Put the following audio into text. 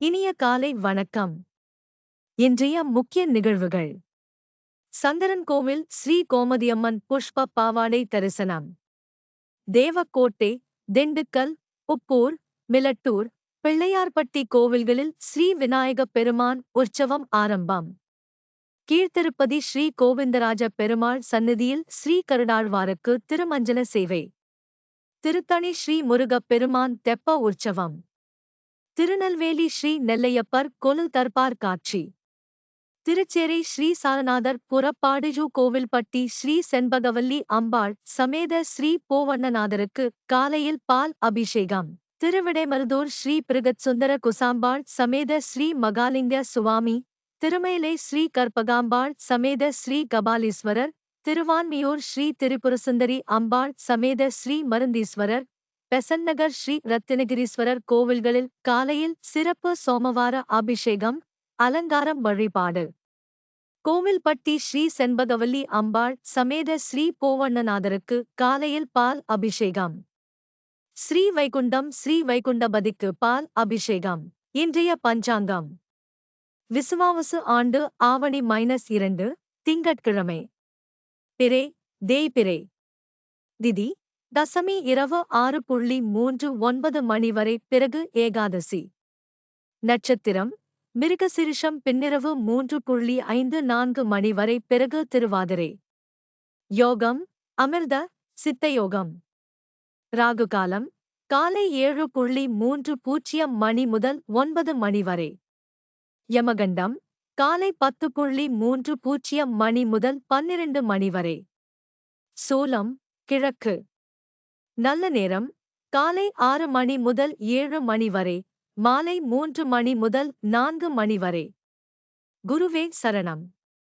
இனிய காலை வணக்கம். இன்றைய முக்கிய நிகழ்வுகள். சங்கரன்கோவில் ஸ்ரீ கோமதியம்மன் புஷ்ப பாவாடை தரிசனம். தேவக்கோட்டை, திண்டுக்கல், உப்பூர், மிலட்டூர், பிள்ளையார்பட்டி கோவில்களில் ஸ்ரீ விநாயகப் பெருமான் உற்சவம் ஆரம்பம். கீழ்த்திருப்பதி ஸ்ரீ கோவிந்தராஜ பெருமாள் சந்நிதியில் ஸ்ரீ கருடாழ்வாருக்கு திருமஞ்சன சேவை. திருத்தணி ஸ்ரீ முருகப் பெருமான் தெப்ப உற்சவம். திருநெல்வேலி ஸ்ரீ நெல்லையப்பர் கொலு தர்பார் காட்சி. திருச்சேரை ஸ்ரீ சாரநாதர் புறப்பாடு. கோவில்பட்டி ஸ்ரீ செண்பகவல்லி அம்பாள் சமேத ஸ்ரீ போவண்ணநாதருக்கு காலையில் பால் அபிஷேகம். திருவிடைமருதூர் ஸ்ரீ பிருகத்சுந்தர குசாம்பாள் சமேத ஸ்ரீ மகாலிங்க சுவாமி. திருமயிலை ஸ்ரீ கற்பகாம்பாள் சமேத ஸ்ரீ கபாலீஸ்வரர். திருவான்மியூர் ஸ்ரீ திரிபுரசுந்தரி அம்பாள் சமேத ஸ்ரீ மருந்தீஸ்வரர். பெசன்நகர் ஸ்ரீ ரத்தினகிரீஸ்வரர் கோவில்களில் காலையில் சிறப்பு சோமவார அபிஷேகம், அலங்காரம் வழிபாடு. கோவில்பட்டி ஸ்ரீ செண்பகவல்லி அம்பாள் சமேத ஸ்ரீ போவண்ணநாதருக்கு காலையில் பால் அபிஷேகம். ஸ்ரீ வைகுண்டபதிக்கு பால் அபிஷேகம். இன்றைய பஞ்சாங்கம். விசுவாவசு ஆண்டு ஆவணி -2 திங்கட்கிழமை. பிறை தேய்பிறை. திதி தசமி இரவு 6:39 மணி வரை, பிறகு ஏகாதசி. நட்சத்திரம் மிருகசிரிஷம் பின்னிரவு 3:54 மணி வரை, பிறகு திருவாதிரை. யோகம் அமிர்த சித்தயோகம். ராகுகாலம் காலை 7:30 மணி முதல் 9 மணி வரை. யமகண்டம் காலை 10:30 மணி முதல் 12 மணி வரை. சூலம் கிழக்கு. நல்ல நேரம் காலை 6 மணி முதல் 7 மணி வரை, மாலை 3 மணி முதல் 4 மணி வரை. குருவே சரணம்.